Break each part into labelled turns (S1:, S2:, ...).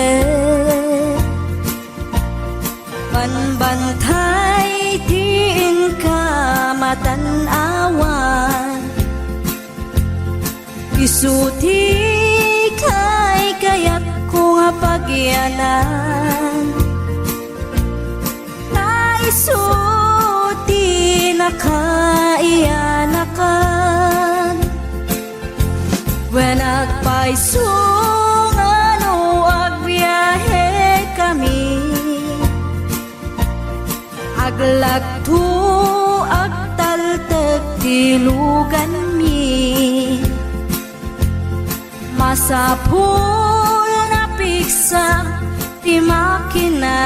S1: init. Panbantay diin ka matanawan, isuti kay kayat ko nga pagyanan. Naisuti na kaiyanakan, when agpaisong ano agbiyahe kami, aglagto agtaltag tilugan mi, masapul na piksa ti makina,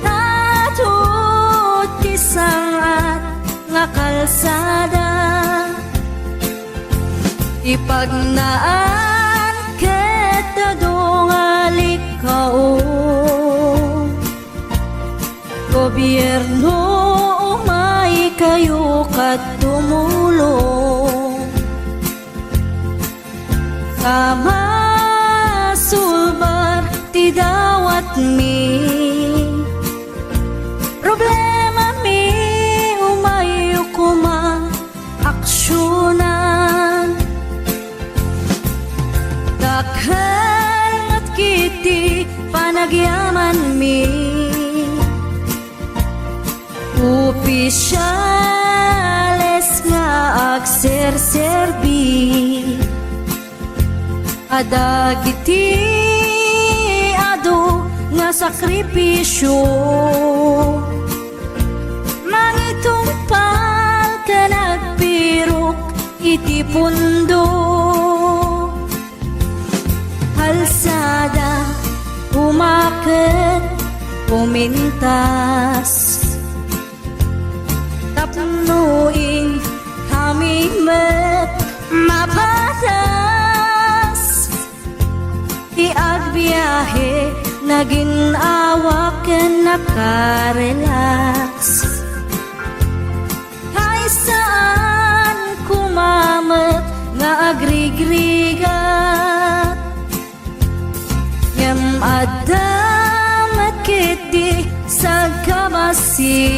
S1: natut ti sangat nga kalsada, ipagnaan kita dongalik kao, gobyerno umay kayo kat tumulong, sama sulbar ti dawat mi, problema mi umayo kuma aksyonan, dakhan at kiti panagyaman mi, opisyales nga agserserbi, adagiti ado nga sakripisyo, mangitumpal ka nagpirok iti pundo, halsada umaket pumintas, tapnuin kami met mapatas, iagbiyahe naging awaken nakarelax, hay saan kumamet nga agrigrigat, yam adamat kiti sa kabasi,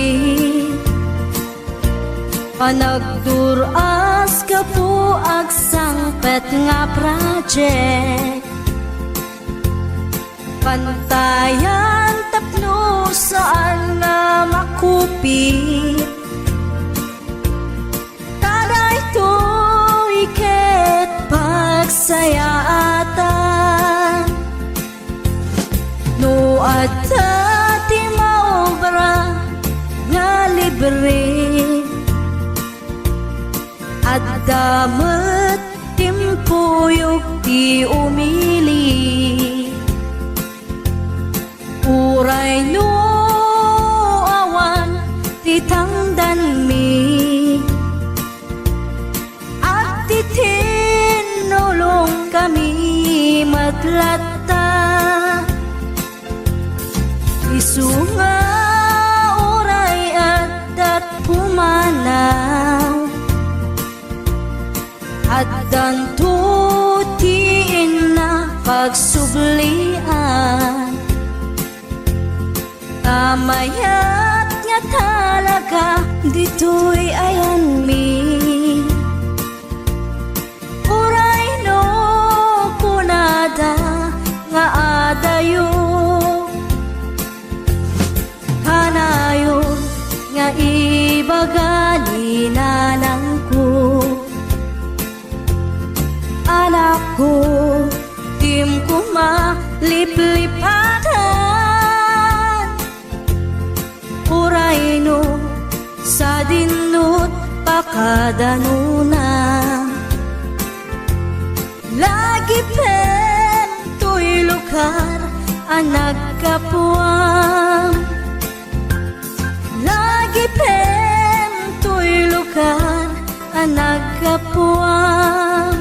S1: panagduras ka po agsangpet nga project, pantayan tapno saan nga makupit, taday to iket pagsayaatan, no adda ti maobra nga libre, at damat timpuyog ti umili, uray no awan ti tangdan mi, at ti tinulong kami matlatta, isunga uray at pumanaw, at dantutiin na pagsublian, tamayat nga talaga dito'y ayan mi, uray no kunada nga adayo, kanayon nga ibagali nanang ko, anak ko, tim ko maliplipatan, uray no sa dinut pakadanuna, lagi pen to'y lugar ang nagkapuang, lagi pen to'y lugar ang nagkapuang.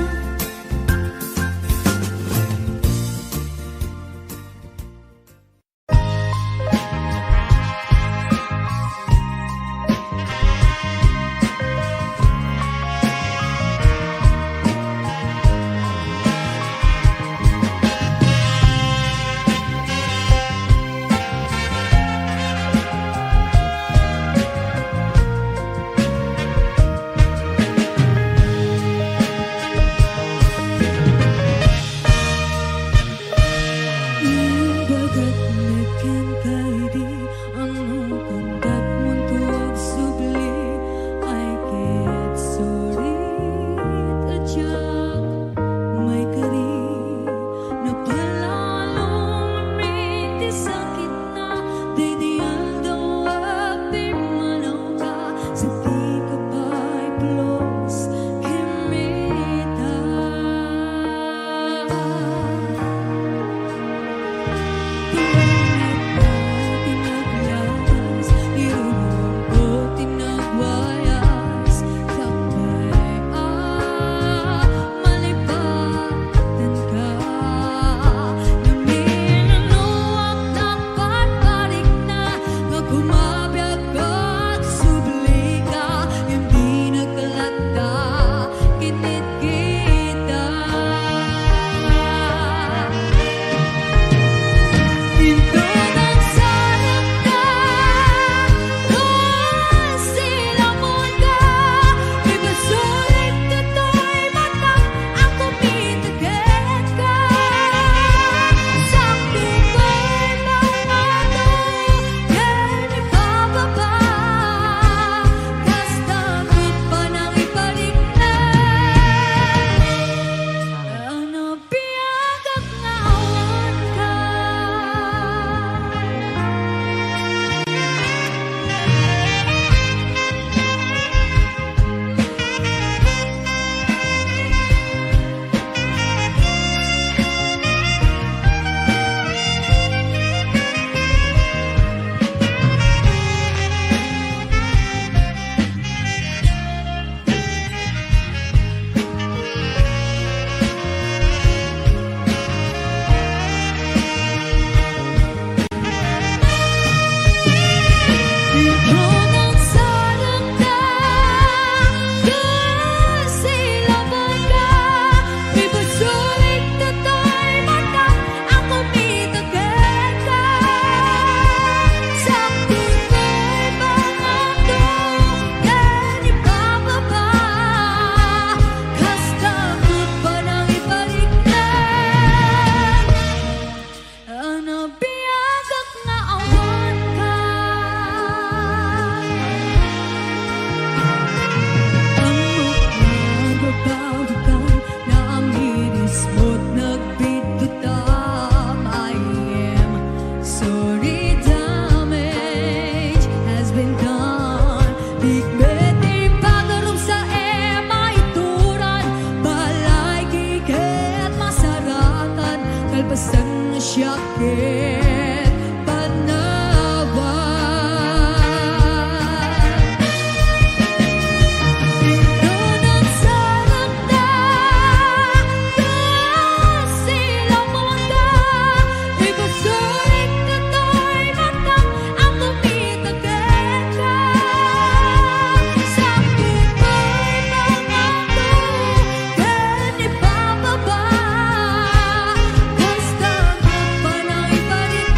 S2: pasan mo siya ket panawan. Doon sarang ta sila mga ibasurik ka to'y matang ang tumitagay ka sa puto'y mga to kan ipababa basta ka pa nang ipalit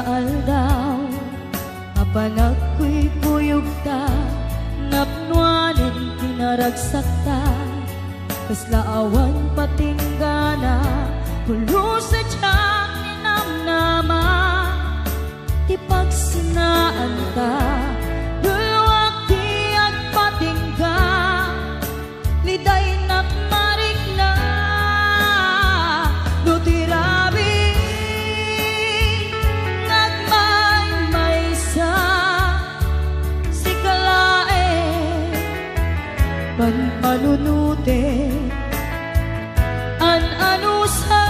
S1: aldaw apanag ko'y kuyog ta napnuanin kinaragsak ta kasla awan patinggana pulo sa tiyak ni namnama ti pagsinaan ta dulwag ti agpatingga liday nakmarik na no tirabi nagmaymaysa si kalae panpanunute an anusa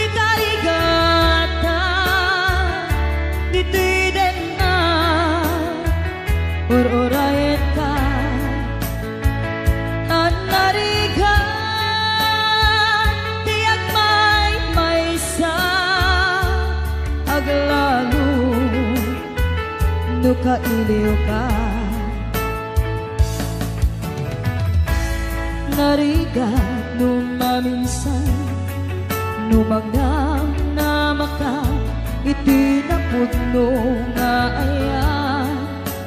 S1: ikarigata ditiden na or-orayen ka an narigan tiyak may-maysa aglalo no kailiw ka narigat nung maminsan numagnam na maka itinapudno nga ayan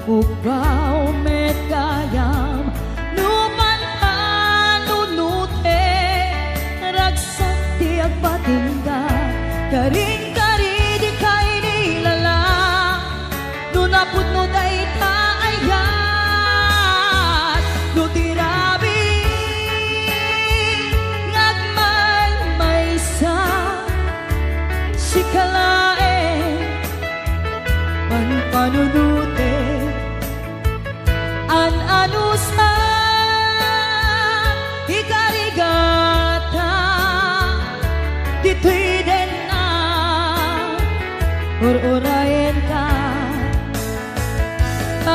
S1: upaw met kayam numan anunute ragsak ti agpatingga karing kari di kay nilala nunapudno day taayat no tirabi si kalae panpanunute an anusa ikarigata dito'y din na or-orayen ka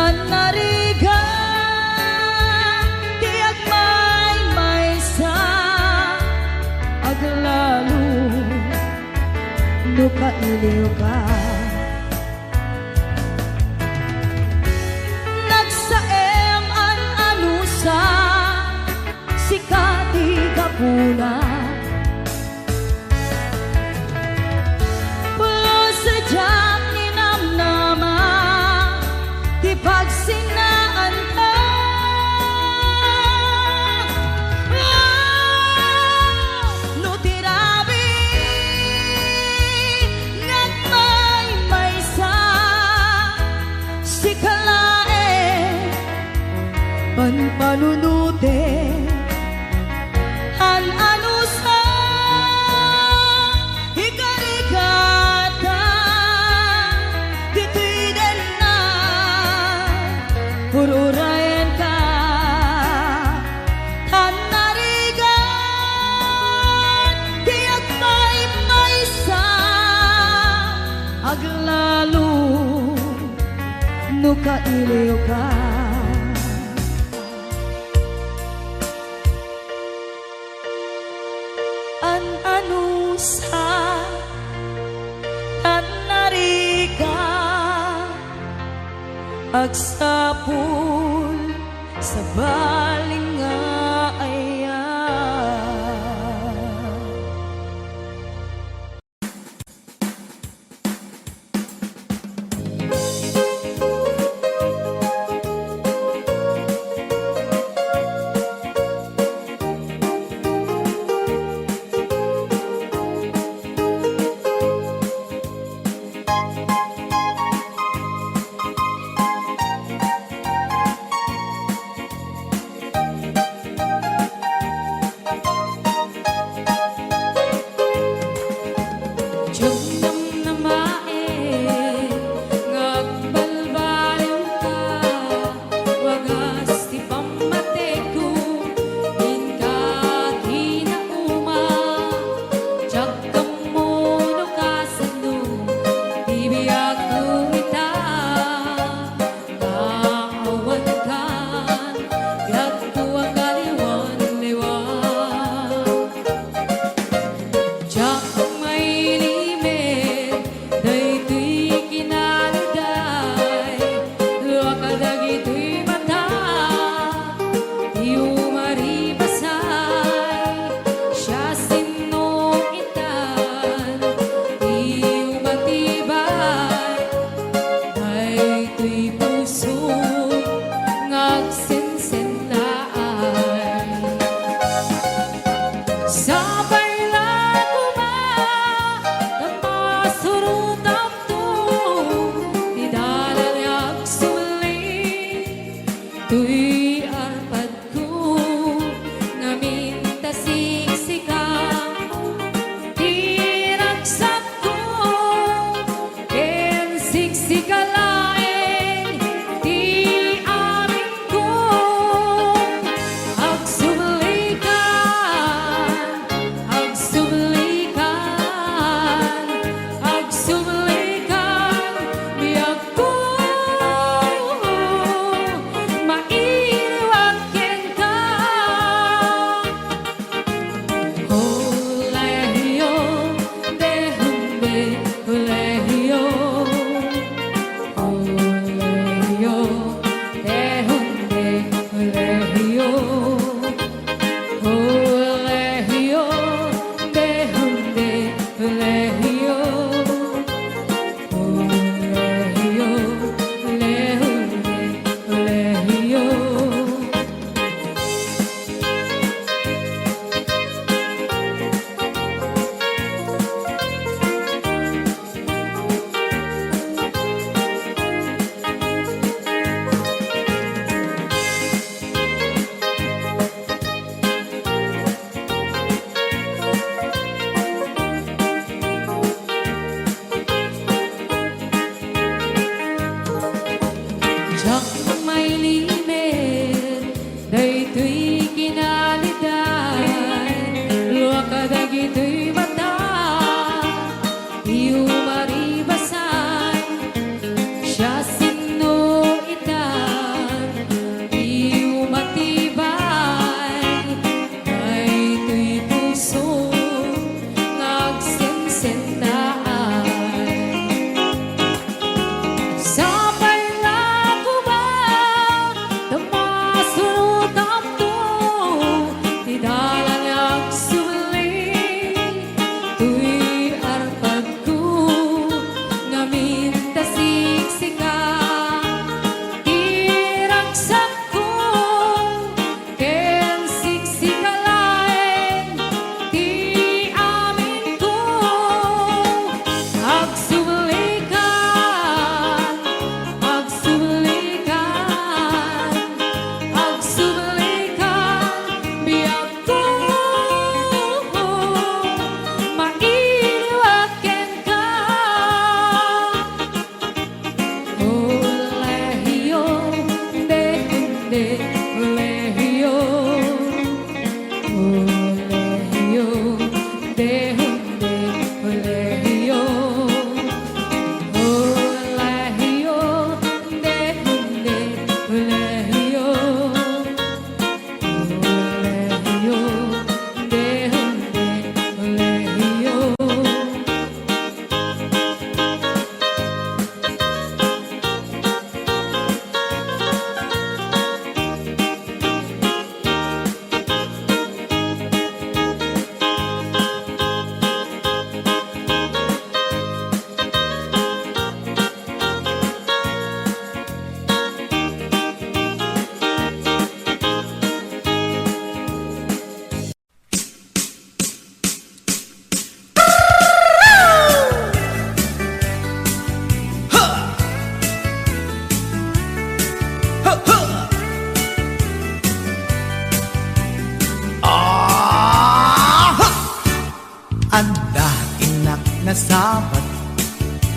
S1: an narigan tiyak may-maysa aglalo no kailiw ka nagsaem an anusa si kati kapuna pulo sa diyak ni namnama ti pagsinaan ka no tirabi nagmaymaysa si kalae panpanunute an anusa ikarigata dito'y din na ururayan ka an narigan tiyak may-maysa aglalo no kailiw ka an anusa an narigan agsapul sa baling nga ayan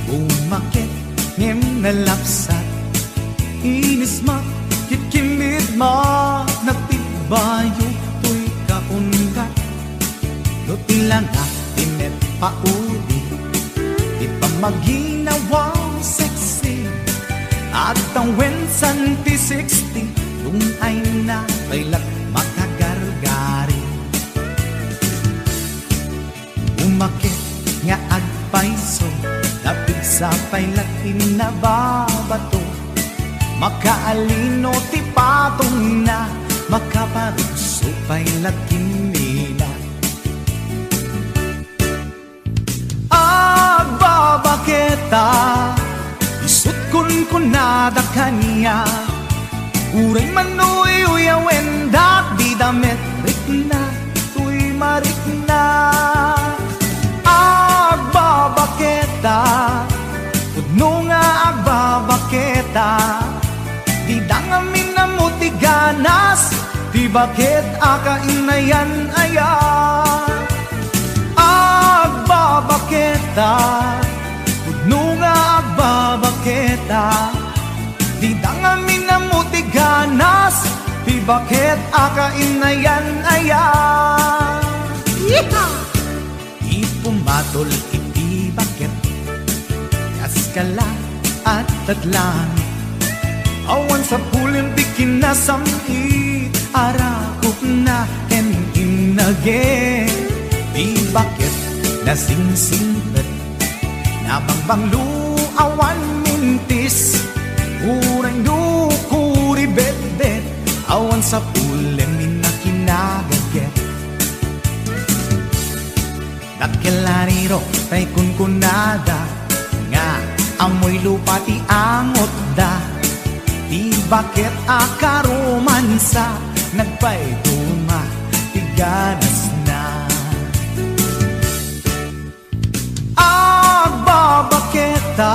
S3: Umakit ngem nalapsat inis ma kitkimid ma nagtibayo tuy kaungat no tila nga tinet pauli di pa maginawang sexy at ang wensan ti 60 yung ay na bailat makagargari umakit nga agpaiso napig sa pailat inababato makaalino ti patong na makaparuso pailat kinila agbabaketa isut kun kunada kanya uray manuy uyawen dak di damit rikna tuy marikna agbabaketa udno nga agbabaketa di dangamin na mutiganas di bakit akainayan aya agbabaketa udno nga agbabaketa di dangamin na mutiganas di bakit akainayan aya ipumatol iti bakit kaskala at tatlang awan sa pulim bikin na sami arakop na en inage di bakit na singsingpet na bangbanglu awan mintis urang dukuri bet-bet awan sa pulim minakinagaget dakelariro tay kunkunada nga amoy lupa ti angot da di bakit akaromansa nagpaituma ti ganas na agbabaketa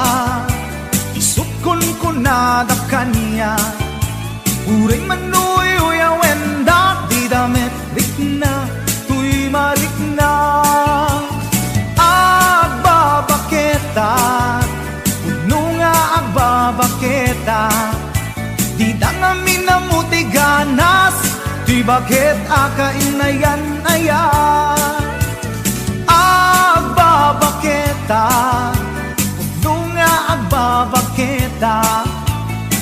S3: isukon kunada kanya uray manuy uyawen dak di damit rikna tuy marikna agbabaketa udno nga agbabaketa di dangamin na mutiganas di bakit akainayan aya agbabaketa udno nga agbabaketa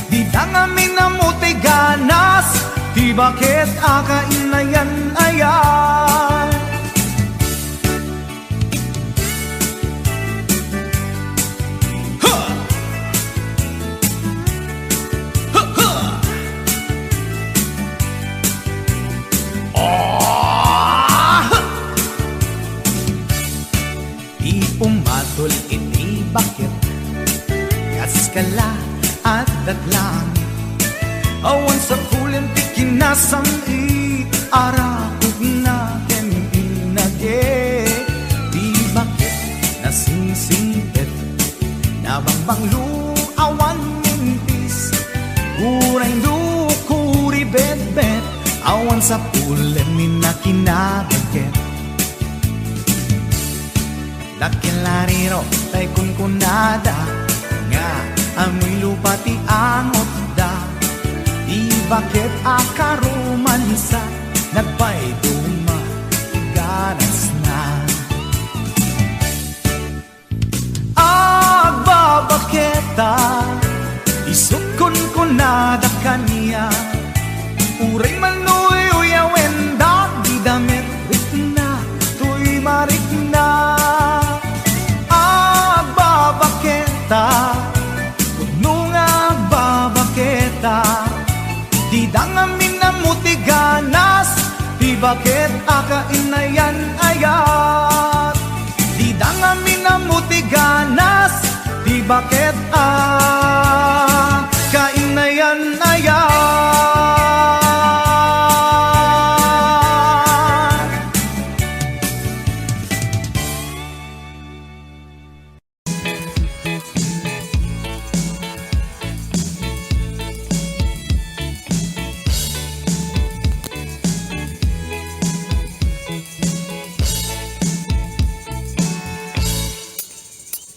S3: di dangamin na mutiganas di bakit akainayan aya Umatol iti bakit kaskala at datlang awan sa pulim ti kinasami arakog na ken inage di bakit nasingsingpet na bangbanglu awan mintis uray dukuri bet-bet awan sa pulim minakinabaget dakelariro tay kunkunada nga amoy lupa ti angot da di bakit akaromansa nagpaituma ganas na agbabaketa isukon kunada kanya uray manuy uyawen dak di damit rikna tuy marikna udno nga agbabaketa di dangamin na mutiganas di bakit akainayan ayat di dangamin na mutiganas di bakit akainayan ayat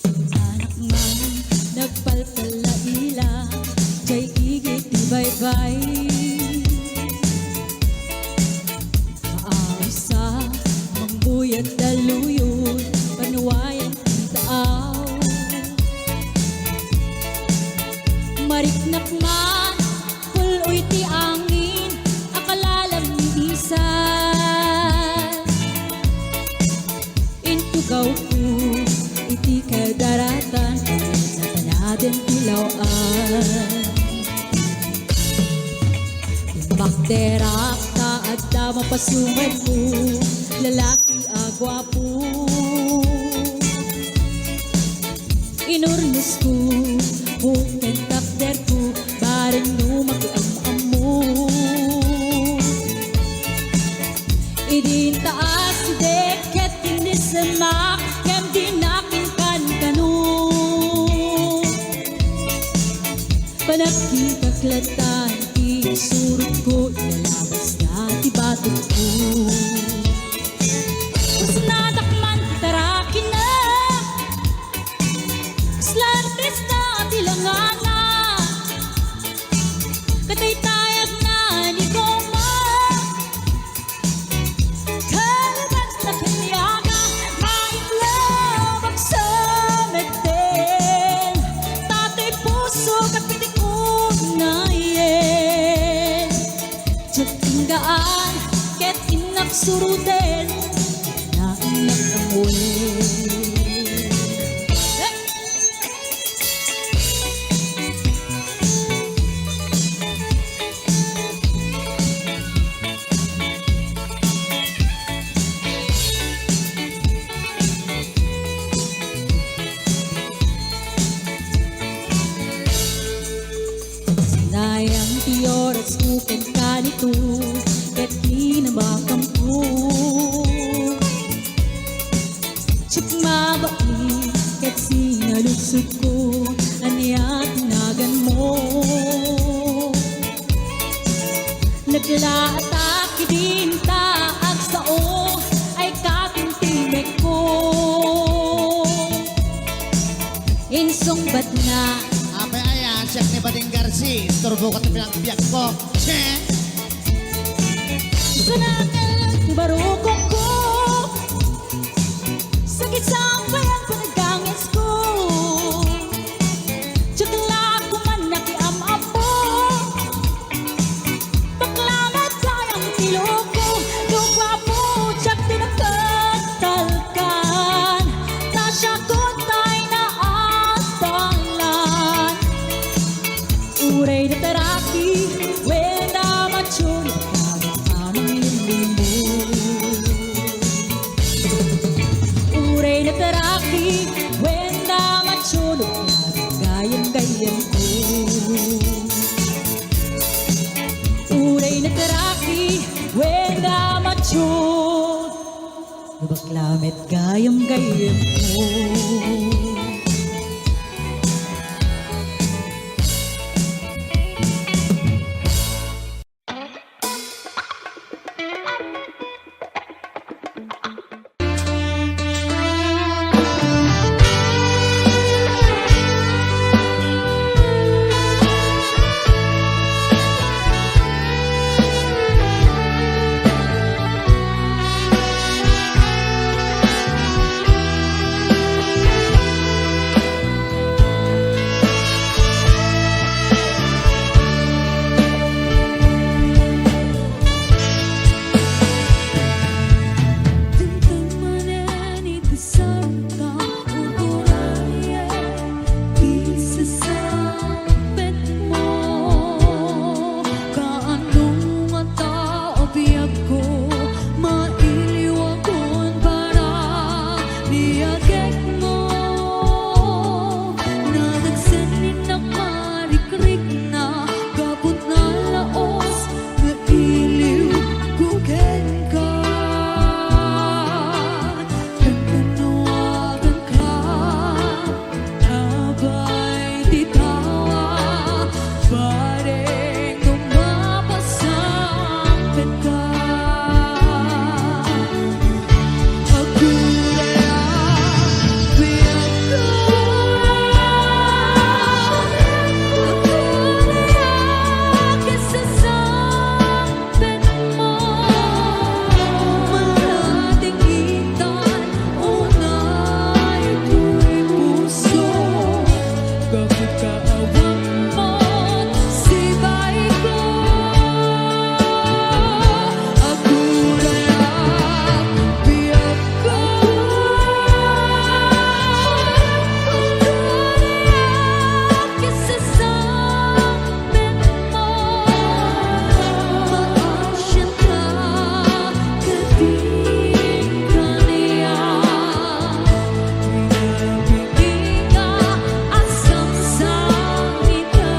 S2: Anak nga
S1: sabay Maasa, mangbuyat daluyod Panuwayan taaw Mariknak man, puloy ti angin Akalalam ni isan Intugaw ko, iti kadaratan Natanadan tilawaan Bakterak ta at mapasumad mo Lalaki agwapo Inurnos ko Bukan tapder ko Barang no mag-am-am mo Idin taas si deket Kinisamak Kem dinakin kan kanu Panagkikaklatan Surut ko, ilalabas na tibatok ko Mas nadakman, tarakin na Slantes na tilangan na Katay-tayag na ni Goma Kalaban na kanyaga Maiklab ang sametel Tatay puso, kapitik na Tinggaan, ket inak suruden na inak amoy. Sinayang ti oras bukan kanito ket kinabakam ko Tsukmabai ket sinalusot ko Anya tinagan mo Naglaatake din taag sao Ay katintimek ko Insong ba't na
S4: Apa ayan, Chef ni Bading Garci Turbo ko ito bilang biyak ko Che!
S1: Sanangal ti barukok ko Sakit sa bayan panagangis ko Tsakla ko man nakiamam mo Paklamat kayang niloko Lugwa po tsak tinagtatalkan Tasya ko tay na atalan Uray na teraki Wenda machun Uray na teraki Wenda machulog Gayang-gayang ko Uray na teraki Wenda machulog Baklamet gayang-gayang ko Pagkaawang mo't sibay ko, ako lang biyak ko. Kasasabit mo, maasya ka, kating kaniya. Pinabigay ka at samsami ka.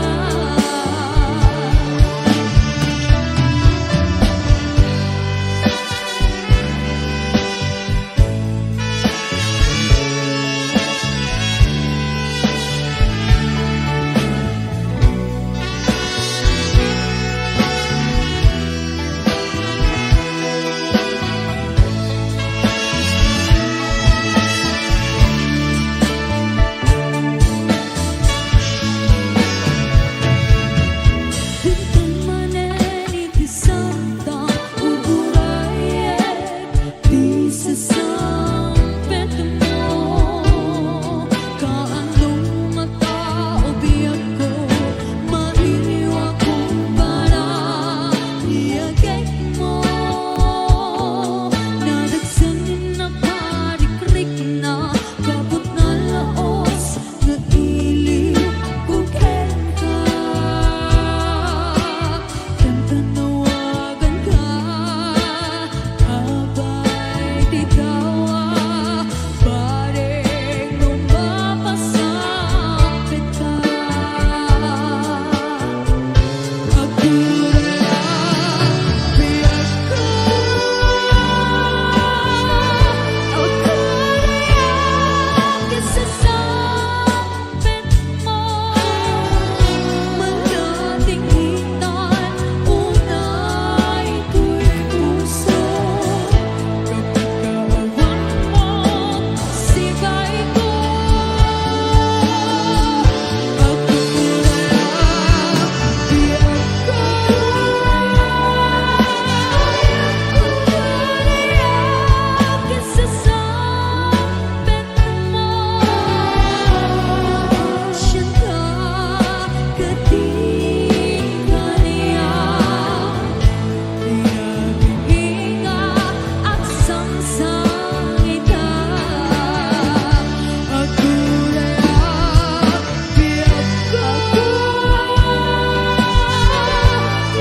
S1: Bintang maneni di santa uburayet di sasampet mo. Kaanong matao biyak ko, mairiwa kong para iyagay mo. Nadagsanin na parikrik na kapot na laos na iliw kung kailan ka. Kantanawagan ka, abay di tawa, paring nung mapasakit ka. Ako lang biyak ko, ako lang kasasabit mo. Malating hitan, unay ko'y puso. Kapagkaawang mo't sibay ko, ako lang biyak ko. Kasasabit mo, maasya ka, kating kaniya. Pinabigay ka at samsami ka. Ako lang biyak ko,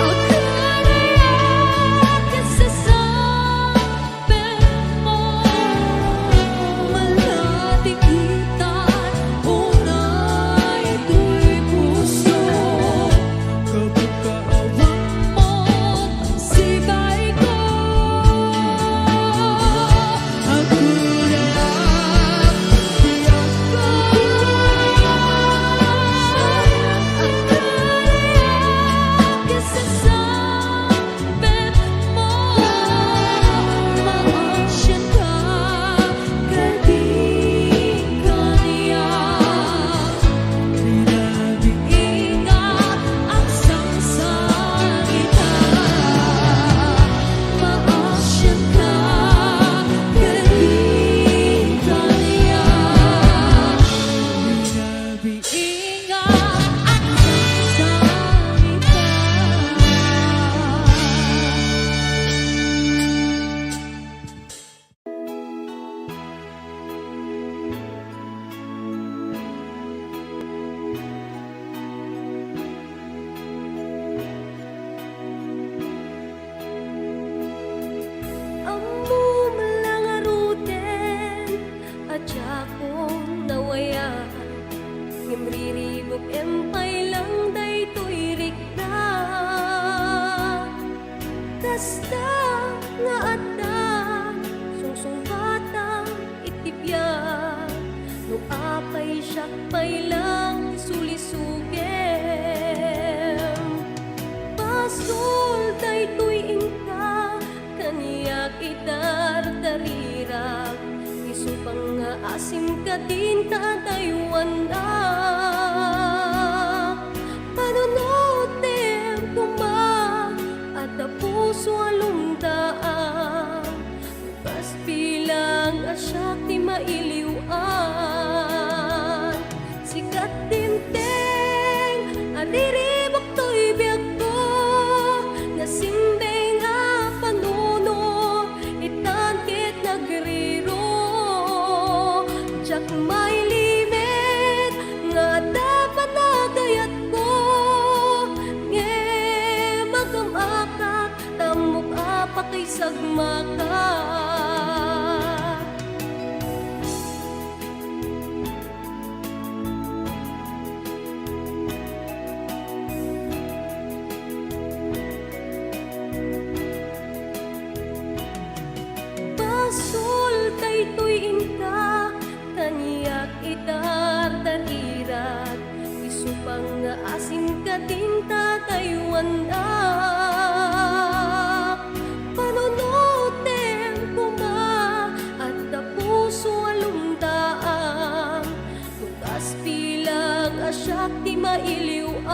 S1: ako lang kasasabit mo. Malating hitan, unay ito'y puso. Kapagkaawang mo't sibay ko, ako lang biyak ko. Ako lang kasasabit mo, maasya ka, kating kaniya. Pinabigay ka at samsami ka. Maasya ka, kating kaniya. Pinabigay ka at samsami ka.
S2: Ammo malangaruten at akong nawaya. Ngimriribok empay lang daytoy rikna. Kasta nga adda sungsungbatang itibya. No apay siakpay lang sulisugem. Pasol daytoy ingka kaniyak idardarirag. Isupang nga asim ka din tataywan na. Panunotem kuma at puso alundaan. Pas bilang asyak ti mailiwan. Sikat din itartarirat isupang nga asim ka din tatayuan na panunutin kuma at tapuso alumdaan tukas pilag asyak ti mailiwan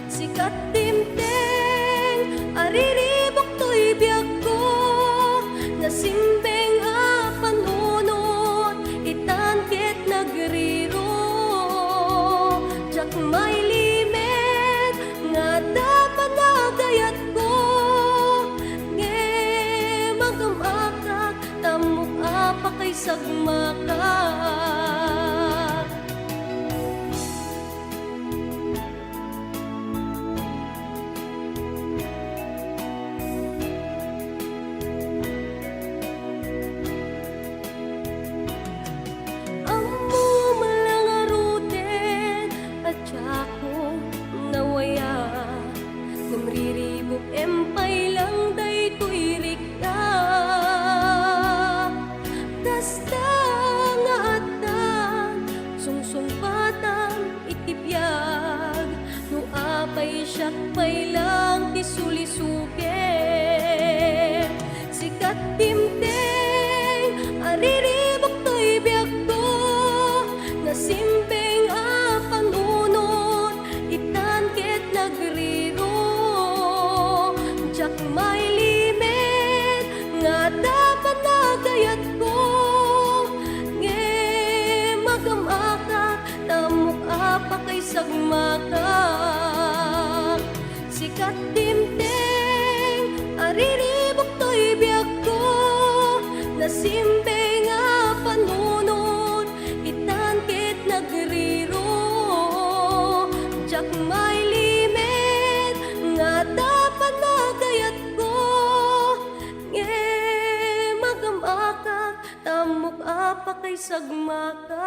S2: sikat timteng ariribok to'y biyag ko nasimbeng a panunot itangkit nagriro jak may limit nga dapat nagayat ko nge magamakak tamok apa kay sagmakak Amo malangaruten at tsako nawaya Gumriribok empay lang day tuirik na Kasta nga atan sungsungpatan itibiyag No apay siyak pay lang tisulisuge Sikat timteng ariribok to'y biyag ko Nasimbeng a panunot itangkit nagriro Jak may limit nga dapat nagayat ko nge magamakak tamok apa kay sagmakak Sikat timteng ariribok to'y biyag ko Nasimbeng a panunot itangkit nagriro Jak may limit nga dapat nagayat ko nge magamakak tamok apa kay sagmakak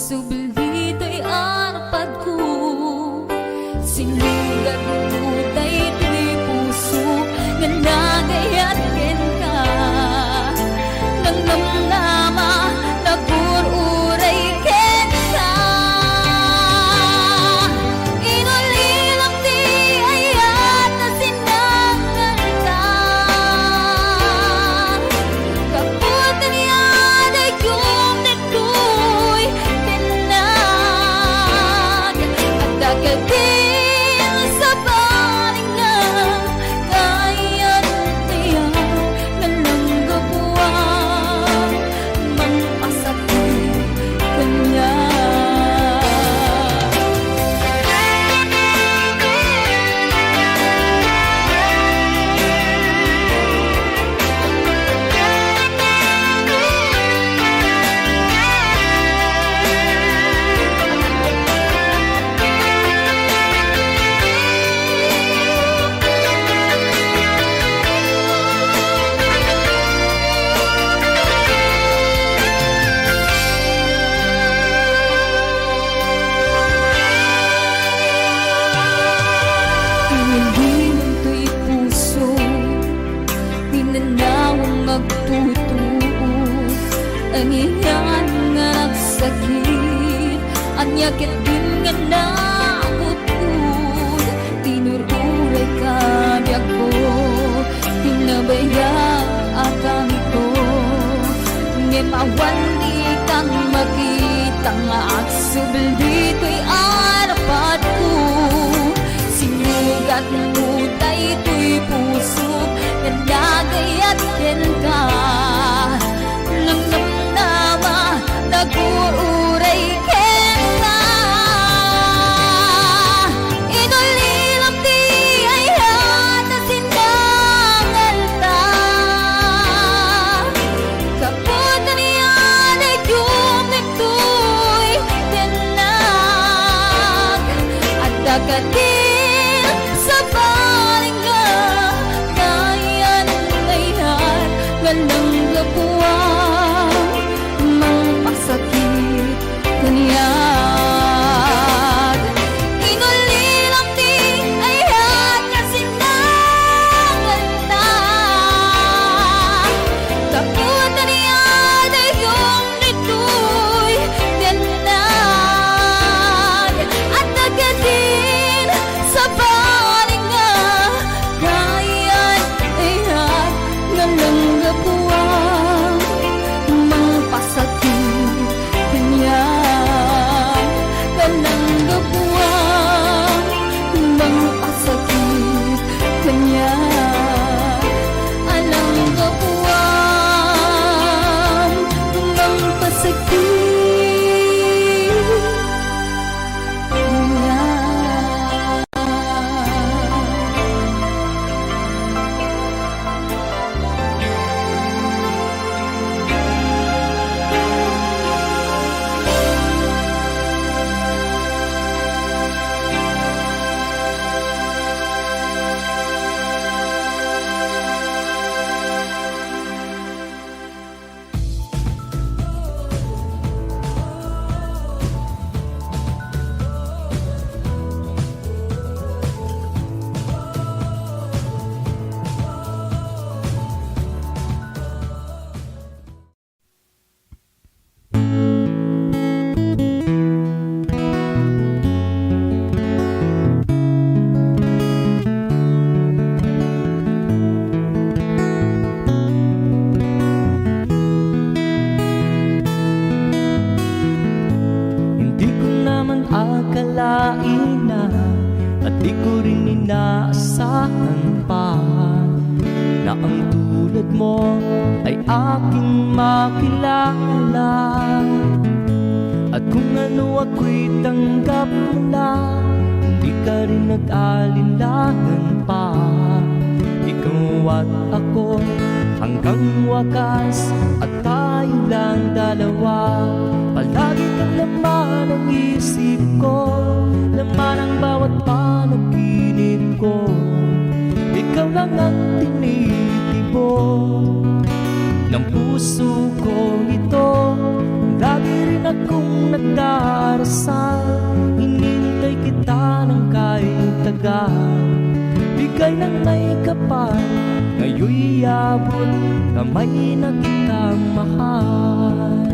S2: sublito'y arapad ko. Sinugat mo dayto'y puso nga nagayat ken ka. Nang namnama nagururay ken ka. Inulilang di ayat na sinangan ka. Kaputan yan ay yung nagtuloy tinag. At dagagin sa balingan kaya't tiyak na nanggabuang mangpasakit kanya. Pinilin to'y puso, pinanawang magtutuo. Ang iyan nga nagsakit, ang yakit din nga nakutod. Tinururay ka biyak ko, tinabaya akang ito. Ngemawan di kang makita nga at sublito'y arapat ko. Sinugat mo dayto'y puso nga nagayat ken ka. Nang namnama nagururay ken ka. Inulilang di ayat na sinangan ta. Kaputan yan ay yung nagtuloy tinag. At dagatin sa balingan kayan ngayon nga nanggabuang mangpasakit kanyag. Inulilang di ayat nga sinangan ta. Kaputan yan ay yung nagtuloy tinag. At dagatin sa balingan kayan ayat nga nanggabuang mangpasakit kanyag. Nga nanggabuang mangpasakit kanyag. Alang gabuang mangpasakit kanyag.
S5: Hindi ko naman akalain na at di ko rin inaasahan pa na ang tulad mo ay aking makilala. At kung ano ako'y tanggap mo na, hindi ka rin nag-alinlangan pa. Ikaw at ako hanggang wakas, at tayo lang dalawa. Palagi kang laman ang isip ko, laman ang bawat panaginip ko. Ikaw lang ang tinitibo ng puso ko ito. Lagi rin akong nagdarasal, hinintay kita ng kahit tagal. Bigay ng may kapal, ngayon'y abot, kamay na kitang mahal.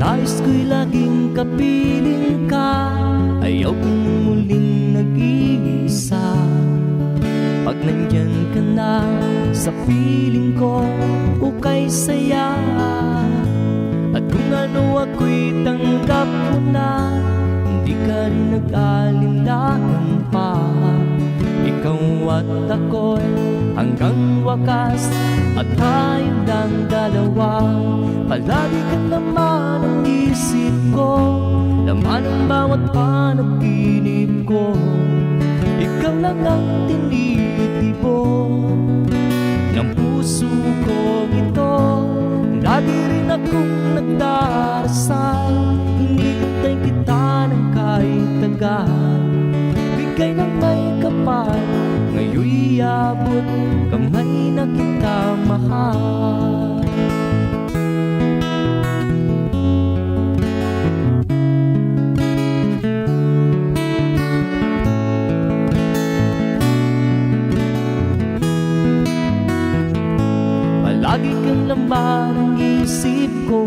S5: Nais ko'y laging kapiling ka, ayaw kong muling nag-iisa. Pag nandyan ka na sa piling ko, ukay saya. At kung ano ako'y tanggap mo na, hindi ka rin nag-alinlangan pa. Ikaw at ako'y hanggang wakas, at tayo lang dalawa. Palagi ka naman ang isip ko, laman ang bawat panaginip ko. Ikaw lang ang tinitipon ng puso ko ito. Lagi rin akong nagdarasal, hinintay kita ng kahit tagal. Bigay ng may kapal, ngayon'y abot, kamay na kita mahal. Palagi kang laman ang isip ko,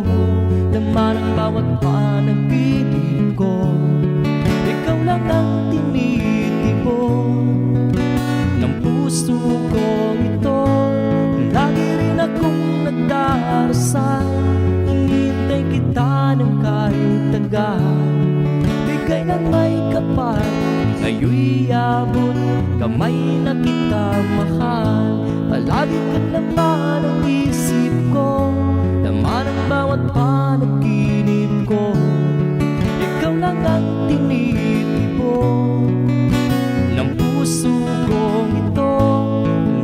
S5: laman ang bawat panaginip ko. Ikaw lang ang tinitipon ng puso ko ito. Lagi rin akong nagdarasal, hinintay kita ng kahit tagal. Bigay ng may kapal, ngayon'y abot, kamay na kita mahal. Palagi ka naman ang isip ko, laman ang bawat panaginip ko. Ikaw lang ang tinitipon ng puso ko ito.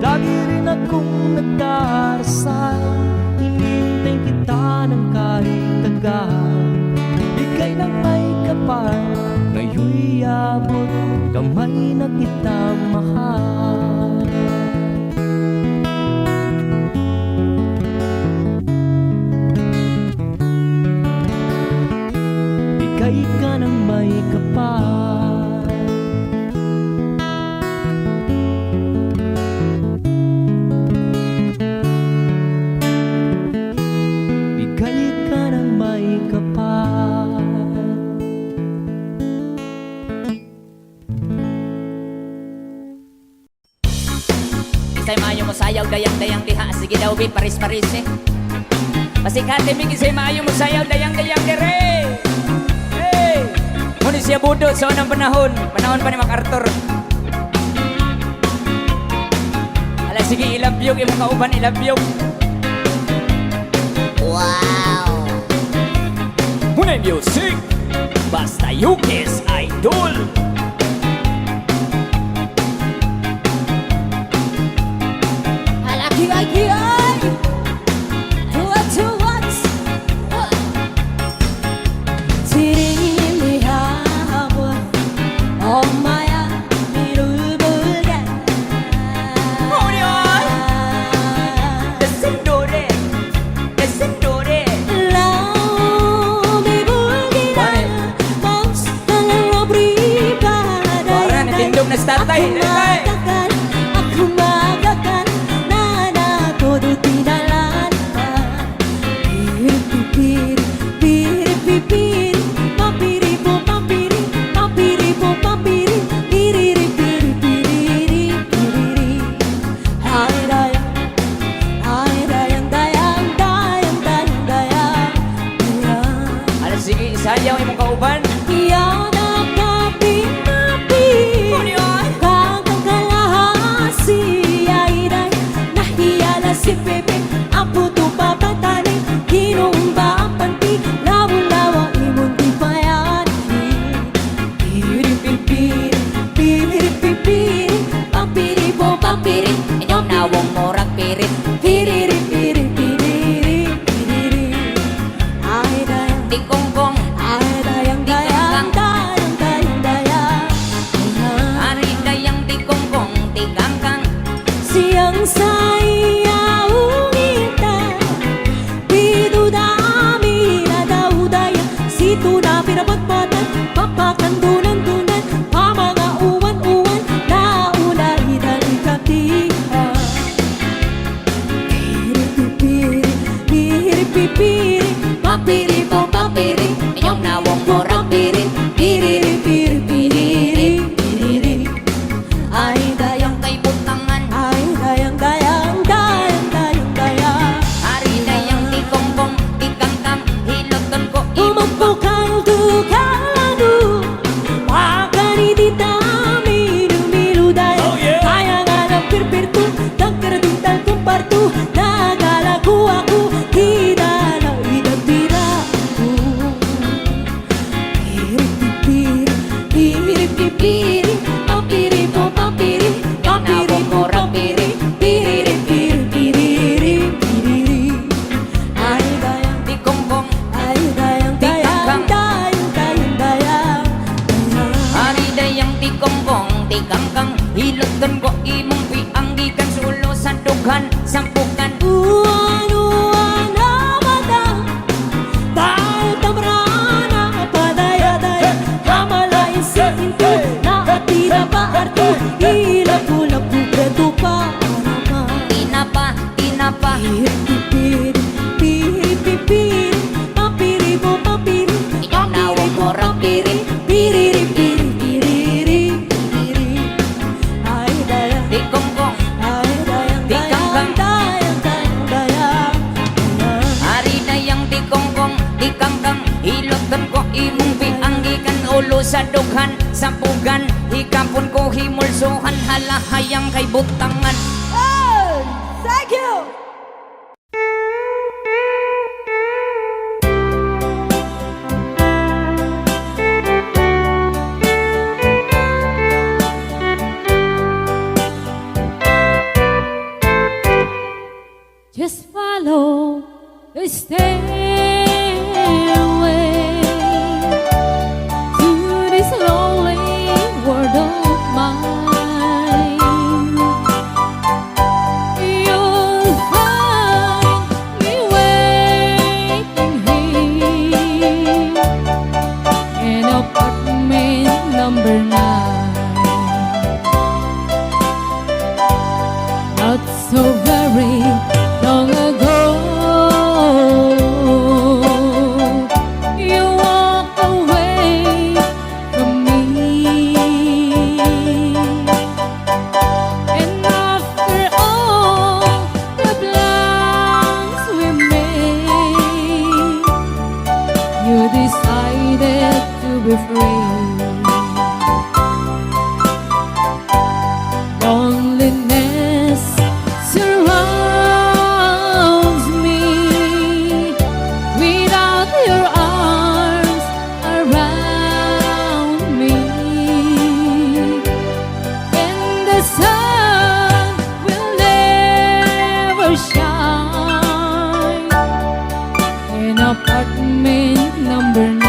S5: Lagi rin akong nagdarasal, hinintay kita ng kahit tagal. Bigay ng may kapal, ngayon'y abot, kamay na kita mahal. Bigay ka ng may kapal, bigay ka ng may kapal.
S6: Isay maayo mo sayaw, dayang-dayang diha. Sige daw, bi, paris-paris eh. Pasikate, big, isay maayo mo sayaw, dayang-dayang dire. Hey! Muna siya budot sa unang panahon. Panahon pa ni MacArthur. Ala, sige, ilabyog, imong kauban, ilabyog. Wow! Muna music, basta Yukis Idol. Tatay, tatay.
S2: Aku magakan nana todo tinalanta. Piri piri piri papiri po papiri papiri po papiri piri piri piri piri. Hai dayang dayang dayang dayang dayang.
S6: Ala, sige, isayaw imong kauban.
S2: Yan ang kapi-napi. Si Pepe, ang puto papatani, kinumba ang panti, lawa-lawa imong di payani. Piri-piri, piri-piri, pampiri po pampiri, inyong nawong morang pirit. Piri-piri, piri-piri, ay dayang,
S6: Tikongkong,
S2: ay dayang, dayang,
S1: pinapatpatan, papakandunan-dunan, pamanga uwan-uwan, nauna idang ikatihan. Piri-pipiri, papiri po papiri,
S6: Inyong nawong morang pirit
S1: piriri-piri-piriri, piriri. Ay dayang,
S6: kay butangan.
S1: ay dayang, dayang, dayang, dayang, dayang.
S6: Hari dayang di kongkong, di kangkang, hiloton ko
S1: Umagpukang tukalado, pakanitita, milu-milu dayang. Kaya nga ng pirpirto, tangkaraduntal kumparto, nagalago ako, kita na idagtira ko. Piri-pipiri, piri-pipiri, papiri po papiri, papiri po papiri, piriri-piri-piriri, piriri. Ay dayang,
S6: di kongkong.
S1: ay dayang, dayang, dayang, dayang, dayang, dayang.
S6: Hari dayang di kongkong, di kangkang, hiloton ko imong pianggikan sulo sa dughan, sampukan.
S1: Uwan-uwan na mata, dahil tamrana, padaya-daya, kamalain si Into, naatira pa arto, ilapu-lapu preto pa naman.
S6: Tinapa, tinapa.
S1: Piri-pipiri, piri-pipiri, papiri po papiri,
S6: Inyong nawong morang pirit
S1: piriri-piri-piriri, piriri. Ay dayang,
S6: di kongkong.
S1: ay dayang,
S6: Di
S1: dayang,
S6: kangkang.
S1: dayang, dayang, dayang, dayang.
S6: Hari dayang di kongkong, di kangkang, hiloton ko imong pianggikan ulo sa dughan, sampugan, hikapon ko himulsuhan, halahayang kay butangan.
S1: Oh, thank you. Just follow the stairway to this lonely world of mine. You'll find me waiting here in apartment number 9. Not so very long ago, you walked away from me, and after all the plans we made, you decided to be free. Loneliness surrounds me without your arms around me, and the sun will never shine in apartment number 9.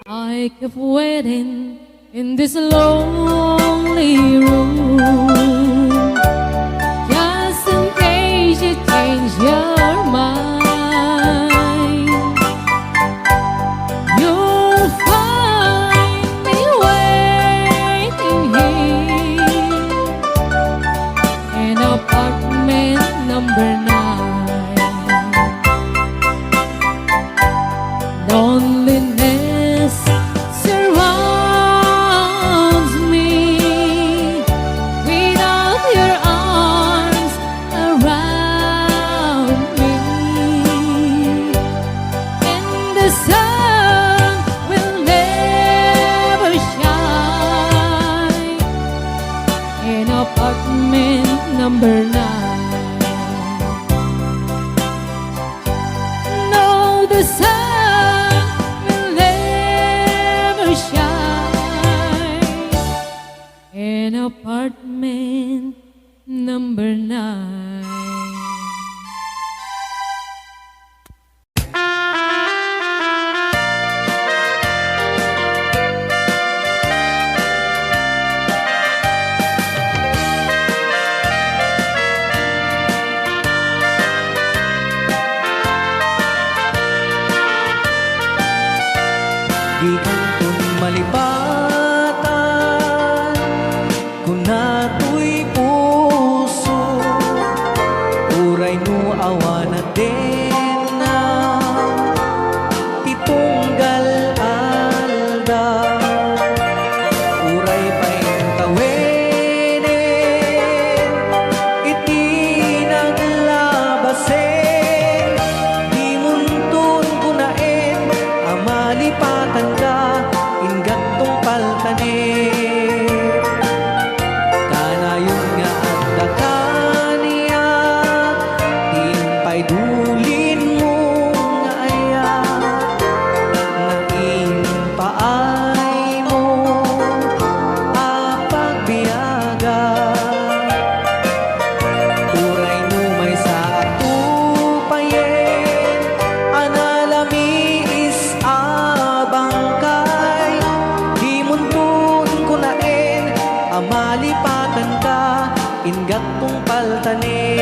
S1: I kept waiting in this lonely room, just in case you change your mind. You'll find me waiting here in apartment number 9. Loneliness surrounds me
S5: Di kantong malipatan kung nato'y puso, uray no awa na din na titunggal alda, uray paintawene iti naglabasen, di muntun kunaen amalipatan ka ingat tong paltanen. Kanayon nga at dakaniya timpay dulin mo nga aya nga impaay mo apagbiyaga, uray no may sa atupayen analami is abangkay, di muntun kunaen amalipatan ka ingat tong paltanen.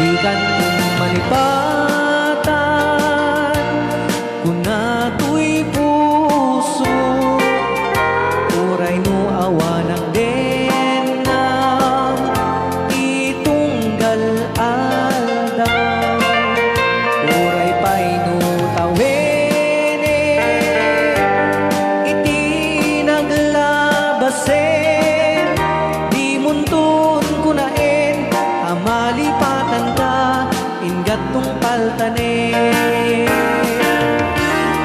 S5: Di kantong malipatan kung nato'y puso, uray no awa ng din na itunggal alda, uray pa'y no tawene iti naglabasen, di muntun kunaen amalipatan ka ingat tong paltanen.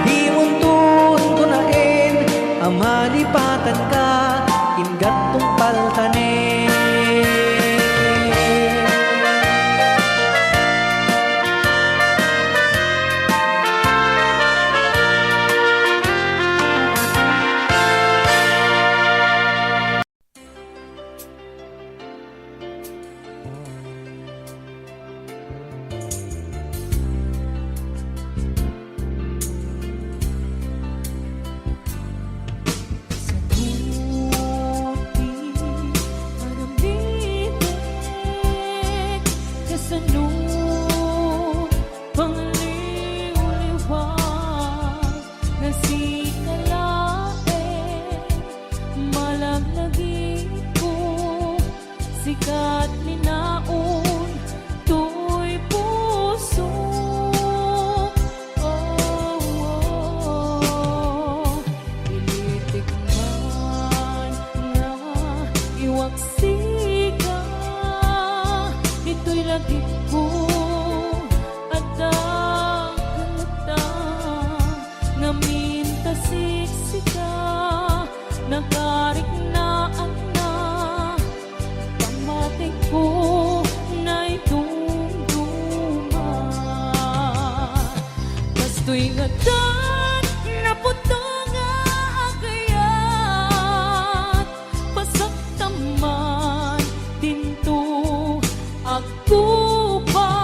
S5: Di muntun kunaen amalipatan ka ingat tong paltanen.
S1: Sikat ni naun tuy puso, ilitik man nga iwaksika, ito'y lagi ko at dagalata nga mintasik-sika nagarik na ang pamating ko na itungduma. Kasto'y ngadan na puto nga agayat, pasaktaman tinto agtupa.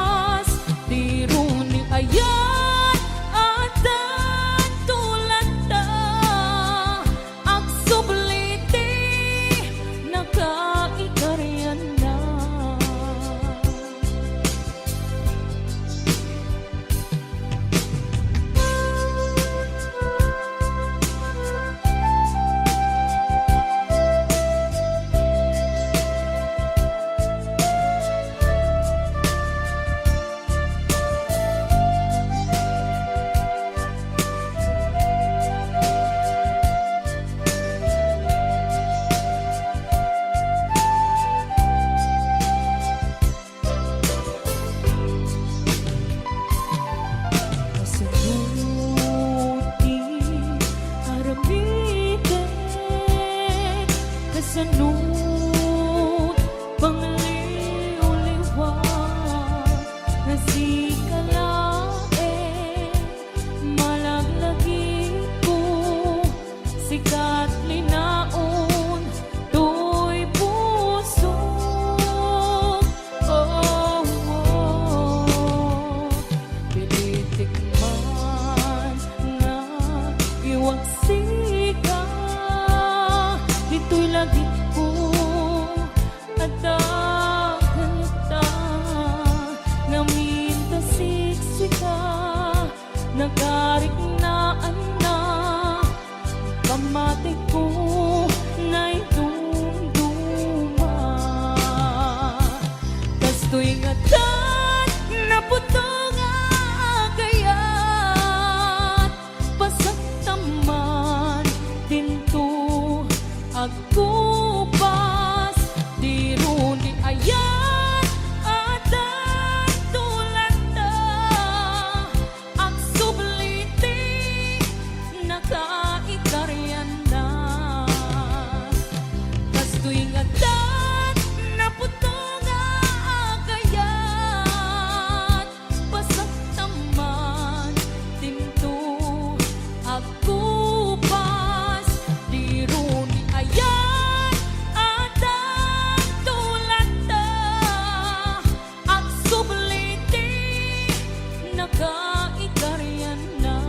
S1: Kastoy nga tan naputo nga agayat pasagtaman dinto agkupas di runi ayan adan tulanda ang subliti nakaikaryan na kastoy nga tan naputo nga agayat pasagtaman dinto agkupas di runi ayan adan tulanda ang subliti nakaikaryan na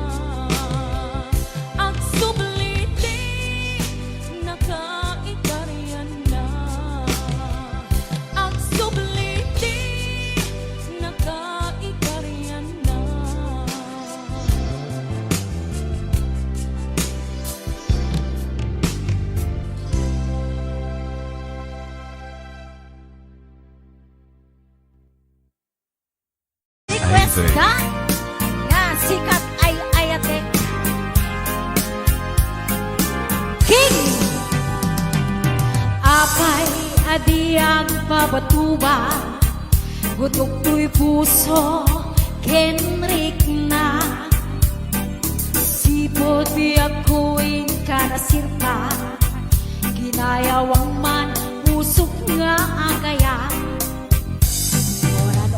S1: ang subliti nakaikaryan na ang subliti nakaikaryan na.
S7: Request ka nga sikat ay ayate King
S1: Apay adiyang pabatuba gutok to'y puso kenrik na sipot biyak ko'y kanasirpa ginayawang man pusok nga agaya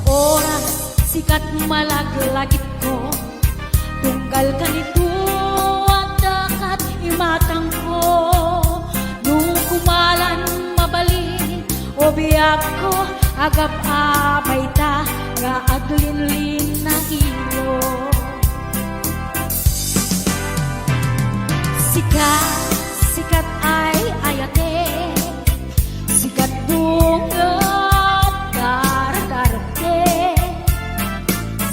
S1: oras sikat malaglagit ko tunggal ka nito at dakat imatang ko nung kumalan mabali o biyak ko agap apay ta nga aglinlin na ilo sikat ay ayate sikat bunga dardarte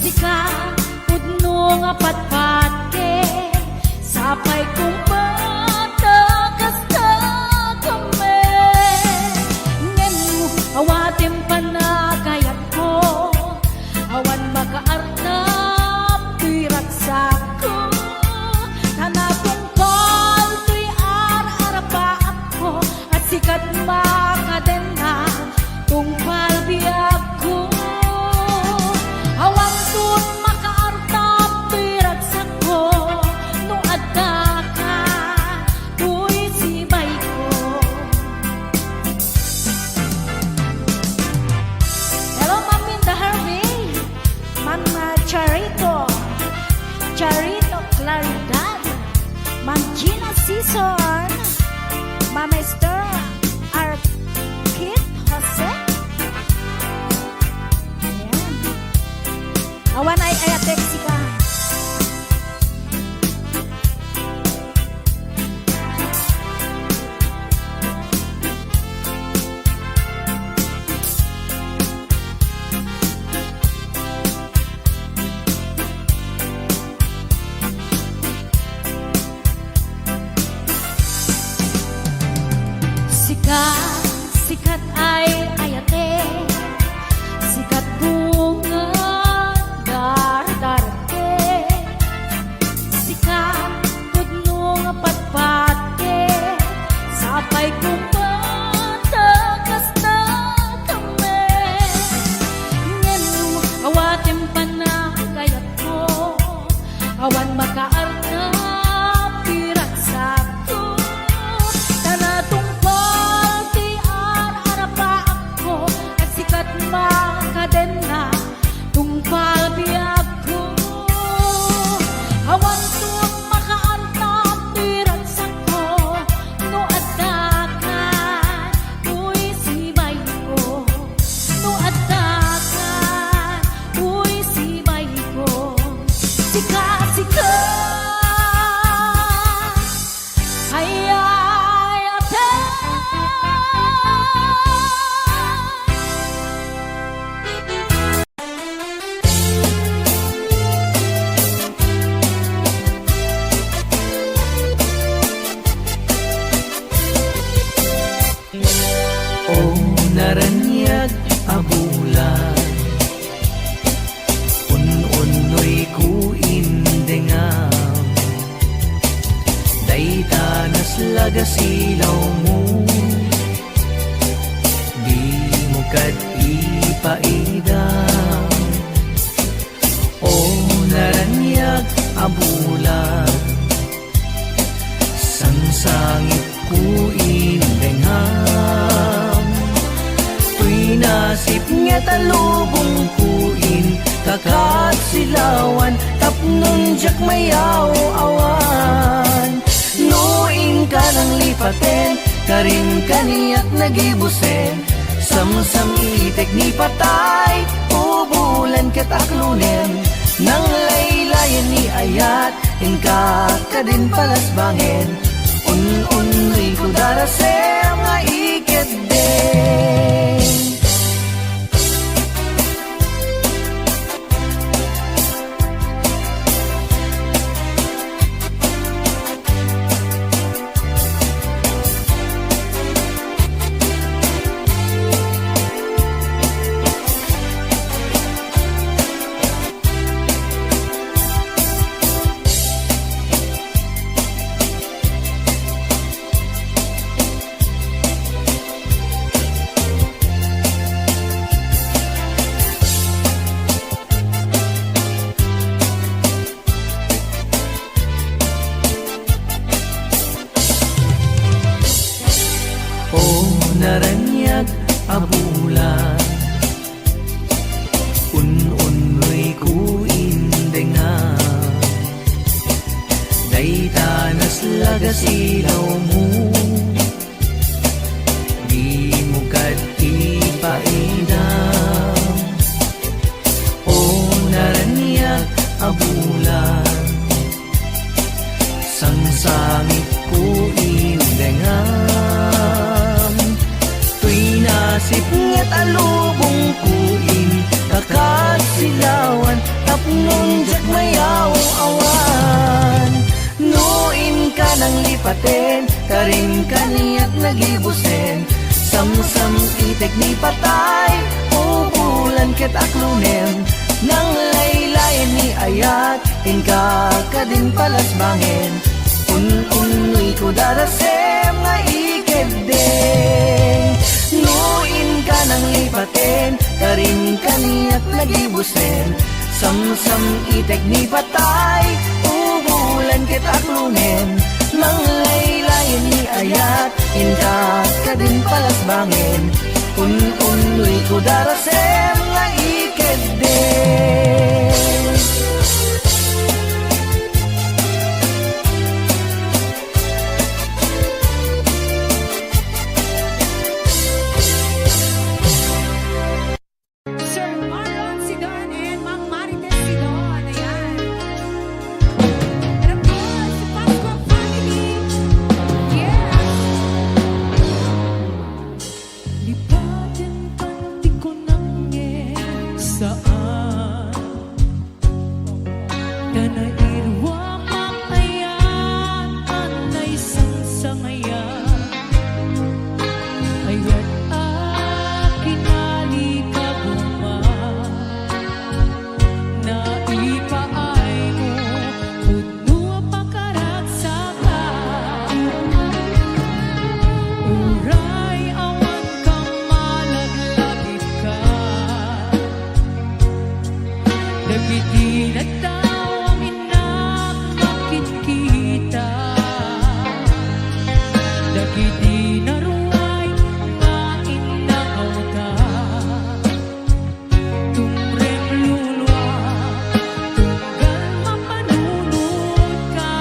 S1: sikat pudno nga patpate sapay kung patakas ka kami ngenu awatem panagayat ko awan makaarnap tuy raksak ko tanapong kal tuy ar-arapaap ko at sikat makadena tungpal biyak ko awan tun makaartap tuy raksak ko no adda ka tuy sibay ko. Hello, Ma'am Minda Harvey, Ma'am Charito Claridad, Ma'am Gina Sison, Ma'am Esther Arkit Jose. Ayan. Awan ay ayatek sika. Sikat ay ayate sikat bunga dardarte sikat pudno nga patpate sapay kung patakas na kami ngenu awatem panagayat ko awan makaarnap piraksak ko tanatong makadena tungpal biyak ko awan tun makaartap piraksak ko no addakan tuy sibay ko no addakan tuy sibay ko sikat ay ate
S5: alubong kuin, kakat silawan, tapnon jak mayaw awan. Nuin ka ng lipaten, karin kaniyak nagibusen, samsam itek ni patay, ubulan ket aklunen, nang laylayan ni ayat, inka ka din palasbangen, un-unri ko darasem nga iket din. Naranyag abulan, un-unroy kuin denga, daytanas lagas ilaw mo, di mo kat ipaidam. O naranyag abulan, sangsangit kuin denga, nasip nga't alubong kuin, kakat silawan, tapnon jak mayaw awan. Nuin ka ng lipaten, karin kaniyak nagibusen, samsam itek ni patay, ubulan ket aklunen, nang laylayan ni ayat, inka ka din palasbangen, un-unwi ko darasem nga iket din. Nuin ka ng lipaten, karin kaniyak nagibusen, samsam itek ni patay, ubulan ket aklunen, nang laylayan ni ayat, inka ka din palasbangen, un-unwi ko darasem nga iket din.
S1: Sir Marlon Sidon and Mang Marites Sidon. Ayan. And of course, si Pascua family. Yeah. Lipatin panti ko nang saan na nairwa makayan na isang sangayan. Ayat akinali ka buma na ipaay mo puno pakaraksa uray awan kang malaglagit ka nagiti na tao ang inak makikita nagiti na ruway nga inakaw ka tumreng lulwa tunggal mapanunod ka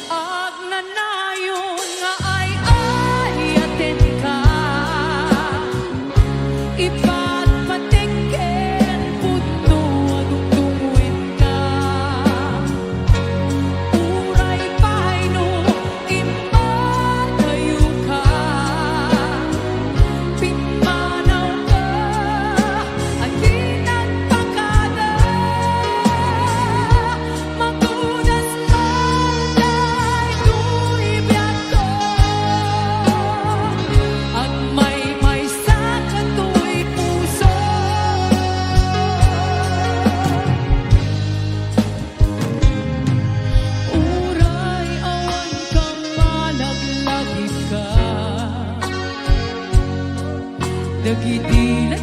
S1: ag nanayon nga ay ayaten ka ipagpatengken pudno agtungtungin ka uray pahayno impatayo ka pinmanaw ka at pinagpakada magudas malay tuibiyag ko at may sa katu'y puso uray awan kang malaglagit ka dagiti na